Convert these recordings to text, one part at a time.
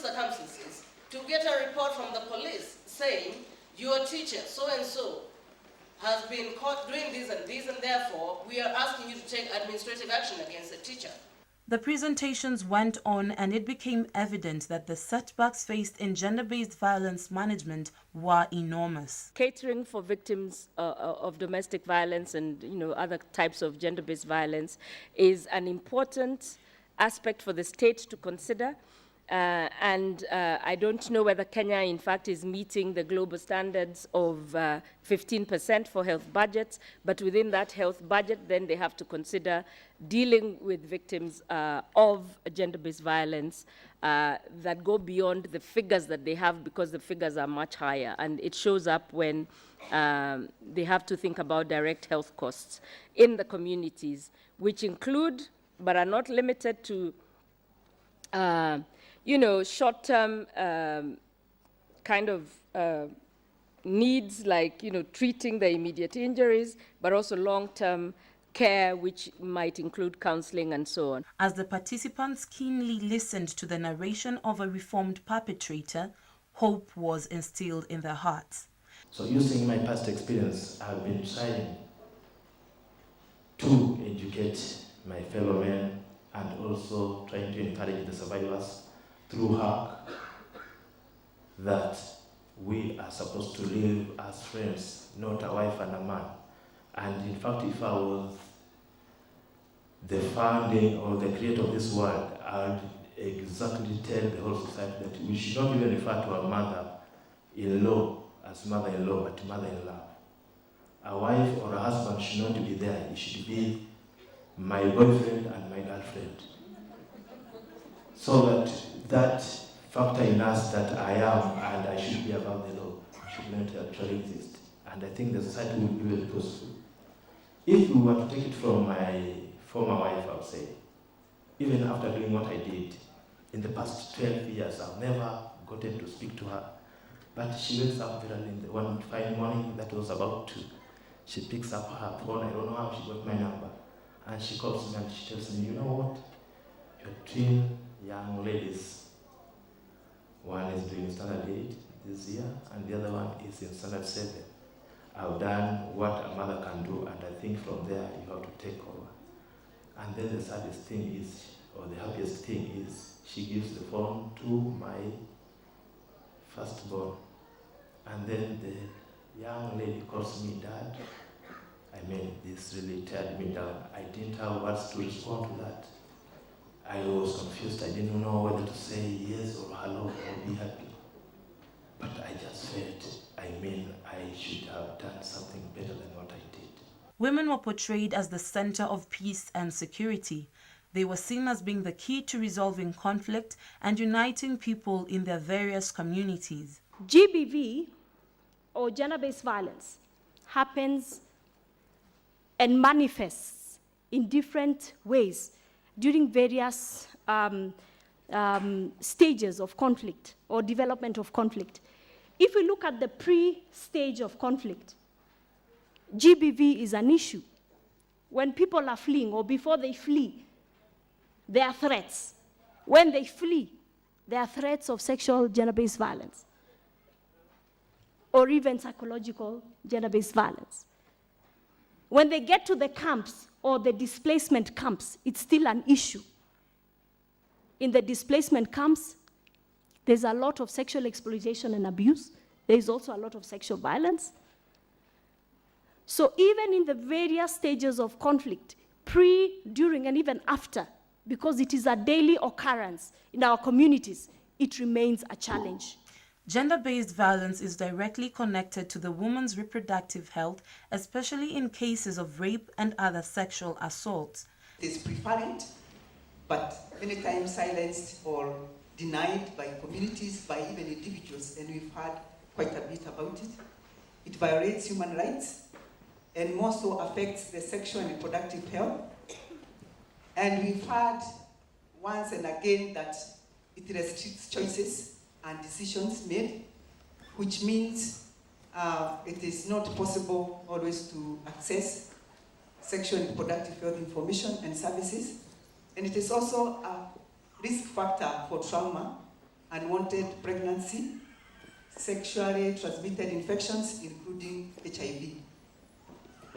circumstances to get a report from the police saying your teacher, so-and-so, has been caught doing this, and therefore we are asking you to take administrative action against the teacher. The presentations went on, and it became evident that the setbacks faced in gender-based violence management were enormous. Catering for victims of domestic violence and other types of gender-based violence is an important aspect for the state to consider. I don't know whether Kenya, in fact, is meeting the global standards of 15% for health budgets, but within that health budget, then they have to consider dealing with victims of gender-based violence that go beyond the figures that they have, because the figures are much higher. And it shows up when they have to think about direct health costs in the communities, which include, but are not limited to, short-term kind of needs like, treating the immediate injuries, but also long-term care, which might include counseling and so on. As the participants keenly listened to the narration of a reformed perpetrator, hope was instilled in their hearts. So using my past experience, I've been trying to educate my fellow men and also trying to encourage the survivors through her that we are supposed to live as friends, not a wife and a man. And in fact, if I was the founding or the creator of this world, I would exactly tell the whole society that we should not even refer to a mother-in-law as mother-in-law, but mother-in-law. A wife or a husband should not be there. It should be my boyfriend and my girlfriend. So that factor in us that I am and I should be above the law should not actually exist. And I think the society will be very peaceful. If we were to take it from my former wife, I would say, even after doing what I did, in the past 12 years, I've never gotten to speak to her. But she wakes up very early one fine morning, that was about 2. She picks up her phone, I don't know how she got my number, and she calls me and she tells me, you know what, your twin young ladies, one is doing standard 8 this year, and the other one is in standard 7. I've done what a mother can do, and I think from there you have to take over. And then the saddest thing is, or the happiest thing is, she gives the phone to my firstborn. And then the young lady calls me, Dad. I mean, this really teared me down. I didn't have words to respond to that. I was confused. I didn't know whether to say yes or hello or be happy. But I just felt, I should have done something better than what I did. Women were portrayed as the center of peace and security. They were seen as being the key to resolving conflict and uniting people in their various communities. GBV, or gender-based violence, happens and manifests in different ways during various stages of conflict or development of conflict. If we look at the pre-stage of conflict, GBV is an issue. When people are fleeing or before they flee, there are threats. When they flee, there are threats of sexual gender-based violence or even psychological gender-based violence. When they get to the camps or the displacement camps, it's still an issue. In the displacement camps, there's a lot of sexual exploitation and abuse. There's also a lot of sexual violence. So even in the various stages of conflict, pre, during, and even after, because it is a daily occurrence in our communities, it remains a challenge. Gender-based violence is directly connected to the woman's reproductive health, especially in cases of rape and other sexual assaults. It is prevalent, but many times silenced or denied by communities, by even individuals, and we've heard quite a bit about it. It violates human rights and more so affects the sexual and reproductive health. And we've heard once and again that it restricts choices and decisions made, which means it is not possible always to access sexual and reproductive health information and services. And it is also a risk factor for trauma unwanted pregnancy, sexually transmitted infections, including HIV.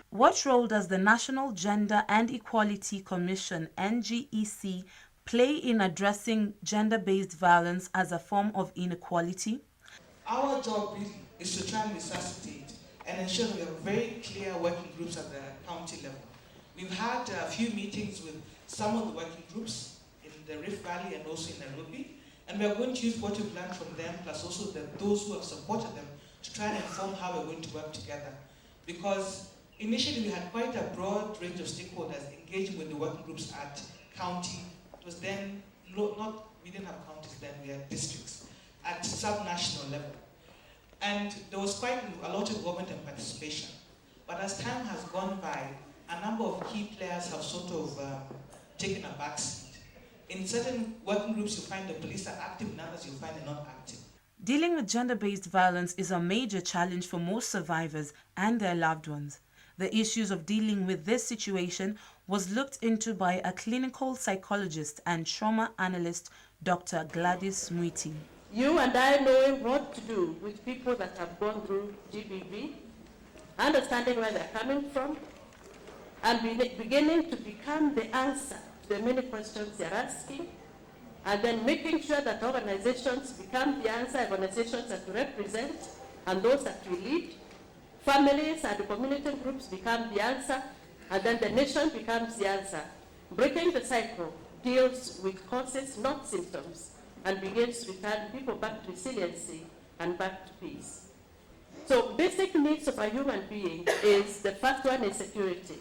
What role does the National Gender and Equality Commission, NGEC, play in addressing gender-based violence as a form of inequality? Our job really is to try and resuscitate and ensure that we have very clear working groups at the county level. We've had a few meetings with some of the working groups in the Rift Valley and also in Nairobi, and we are going to use what we've learned from them, plus also those who have supported them, to try and inform how we're going to work together. Because initially we had quite a broad range of stakeholders engaging with the working groups at county. It was then, we didn't have counties then, we had districts, at sub-national level. And there was quite a lot of involvement and participation. But as time has gone by, a number of key players have sort of taken a backseat. In certain working groups, you find the police are active, in others you find they're not active. Dealing with gender-based violence is a major challenge for most survivors and their loved ones. The issues of dealing with this situation was looked into by a clinical psychologist and trauma analyst, Dr. Gladys Mwiti. You and I knowing what to do with people that have gone through GBV, understanding where they're coming from, and beginning to become the answer to the many questions they're asking, and then making sure that organizations become the answer, organizations that we represent and those that we lead, families and community groups become the answer, and then the nation becomes the answer. Breaking the cycle deals with causes, not symptoms, and begins to return people back to resiliency and back to peace. So basic needs of a human being is, the first one is security,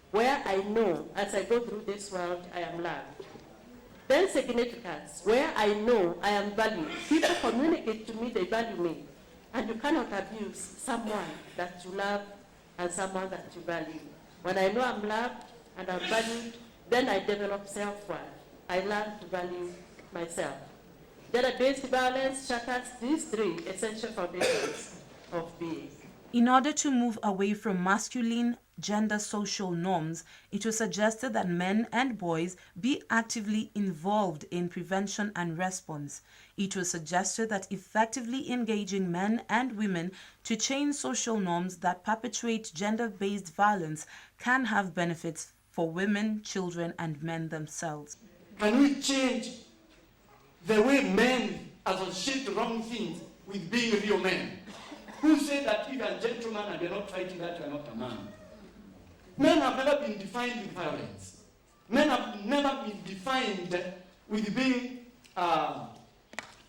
where I know as I go through this world I am loved. Then significance, where I know I am valued. People communicate to me they value me, and you cannot abuse someone that you love and someone that you value. When I know I'm loved and I'm valued, then I develop self-worth. I learn to value myself. Gender-based violence shatters these three essential foundations of being. In order to move away from masculine gender social norms, it was suggested that men and boys be actively involved in prevention and response. It was suggested that effectively engaging men and women to change social norms that perpetuate gender-based violence can have benefits for women, children, and men themselves. Can we change the way men associate wrong things with being real men? Who say that if you're a gentleman and you're not fighting that, you're not a man? Men have never been defined with violence. Men have never been defined with being tough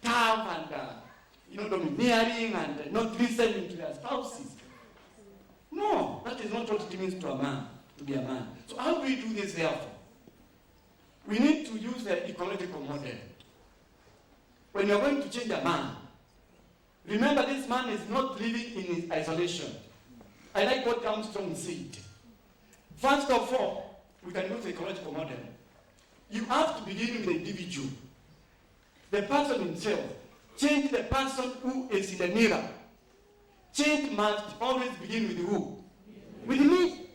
and domineering and not listening to their spouses. No, that is not what it means to a man, to be a man. So how do we do this therefore? We need to use the ecological model. When you're going to change a man, remember this man is not living in isolation. I like what Armstrong said. First of all, we can use the ecological model. You have to begin with the individual. The person himself. Change the person who is in the mirror. Change must always begin with who? With me.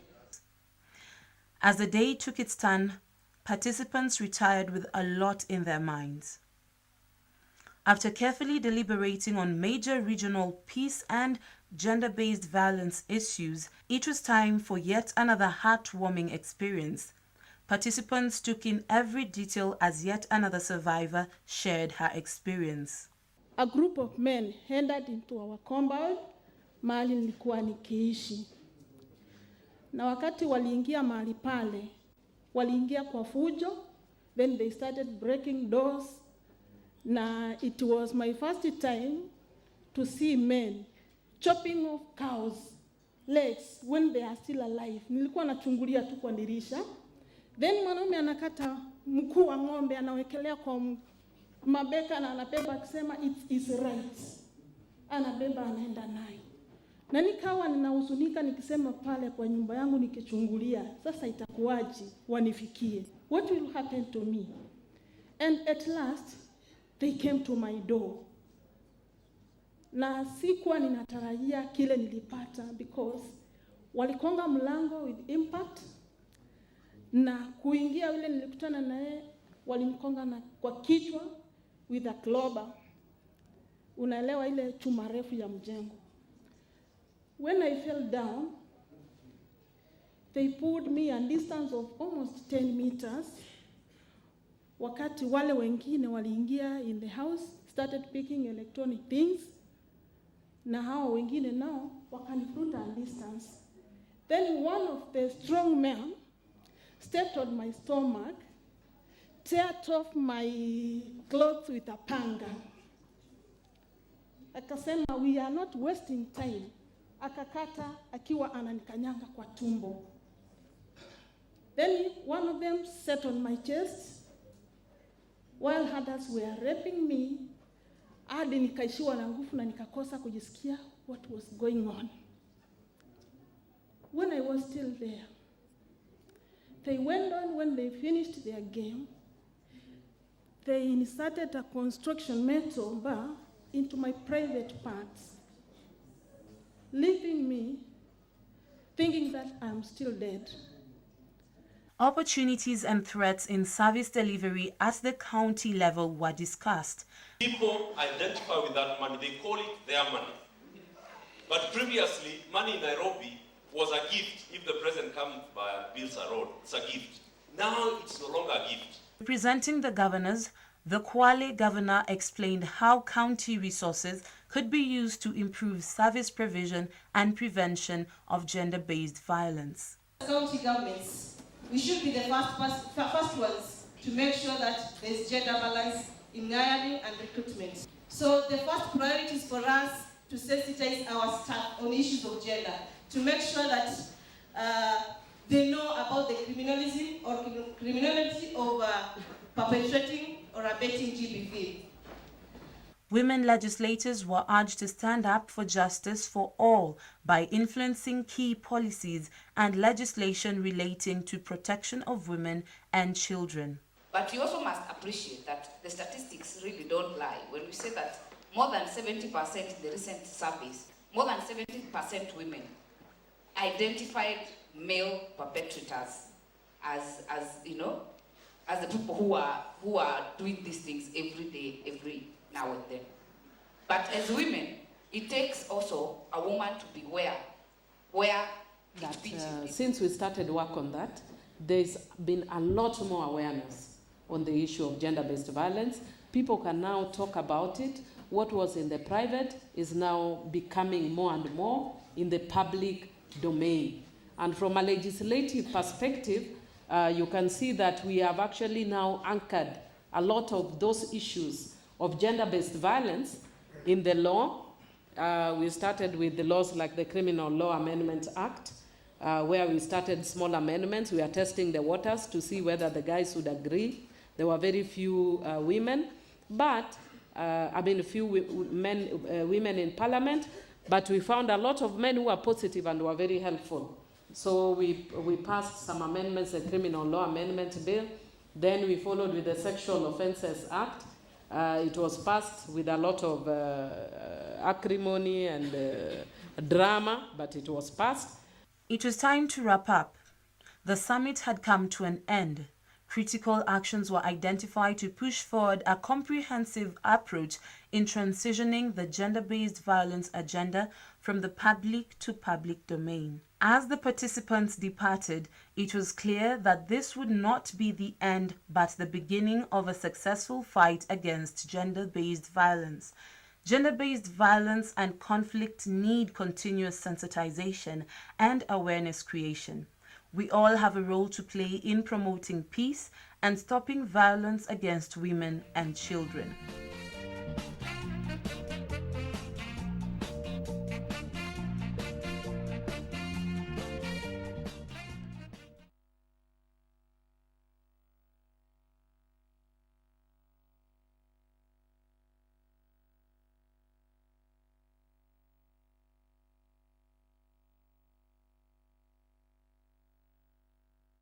As the day took its turn, participants retired with a lot in their minds. After carefully deliberating on major regional peace and gender-based violence issues, it was time for yet another heartwarming experience. Participants took in every detail as yet another survivor shared her experience. A group of men entered into our compound, mahali nilikuwa nikiishi. Na wakati waliingia mahali pale, waliingia kwa fujo, then they started breaking doors. Na it was my first time to see men chopping off cows' legs when they are still alive. Nilikuwa nachungulia tu kwa dirisha. Then mwanaume anakata mkuu wa ng'ombe, anawekelea kwa mabeka na anabeba akisema it is right. Anabeba anaenda nayo. Na nikawa ninahuzunika nikisema pale kwa nyumba yangu nikichungulia, sasa itakuwaje wanifikie? What will happen to me? And at last they came to my door. Na sikuwa ninatarajia kile nilipata because walikonga mlango with impact, na kuingia yule nilikutana naye walimkonga na kwa kichwa with a clobber unaelewa ile chuma refu ya mjengo. When I fell down, they pulled me a distance of almost 10 meters. Wakati wale wengine waliingia in the house, started picking electronic things, na hao wengine nao wakanifuta a distance. Then one of the strong men stepped on my stomach, teared off my clothes with a panga. Akasema, we are not wasting time. Akakata akiwa ananikanyanga kwa tumbo. Then one of them sat on my chest while others were raping me. Hadi nikaishiwa na nguvu na nikakosa kujisikia what was going on. When I was still there, they went on. When they finished their game, they inserted a construction metal bar into my private parts, leaving me thinking that I'm still dead. Opportunities and threats in service delivery at the county level were discussed. People identify with that money, they call it their money. But previously, money in Nairobi was a gift. If the president comes by and builds a road, it's a gift. Now it's no longer a gift. Representing the governors, the Kwale governor explained how county resources could be used to improve service provision and prevention of gender-based violence. County governments, we should be the first ones to make sure that there's gender balance in hiring and recruitment. So the first priority is for us to sensitize our staff on issues of gender, to make sure that they know about the criminality of perpetrating or abetting GBV. Women legislators were urged to stand up for justice for all by influencing key policies and legislation relating to protection of women and children. But you also must appreciate that the statistics really don't lie. When we say that more than 70% in the recent surveys, more than 70% women identified male perpetrators as the people who are doing these things every day, every now and then. But as women, it takes also a woman to be where that since we started work on that, there's been a lot more awareness on the issue of gender-based violence. People can now talk about it. What was in the private is now becoming more and more in the public domain. And from a legislative perspective, you can see that we have actually now anchored a lot of those issues of gender-based violence in the law. We started with the laws like the Criminal Law Amendment Act, where we started small amendments. We are testing the waters to see whether the guys would agree. There were very few women, but few women in parliament, but we found a lot of men who were positive and were very helpful. So we passed some amendments, the Criminal Law Amendment Bill. Then we followed with the Sexual Offences Act. It was passed with a lot of acrimony and drama, but it was passed. It was time to wrap up. The summit had come to an end. Critical actions were identified to push forward a comprehensive approach in transitioning the gender-based violence agenda from the public to public domain. As the participants departed, it was clear that this would not be the end but the beginning of a successful fight against gender-based violence. Gender-based violence and conflict need continuous sensitization and awareness creation. We all have a role to play in promoting peace and stopping violence against women and children.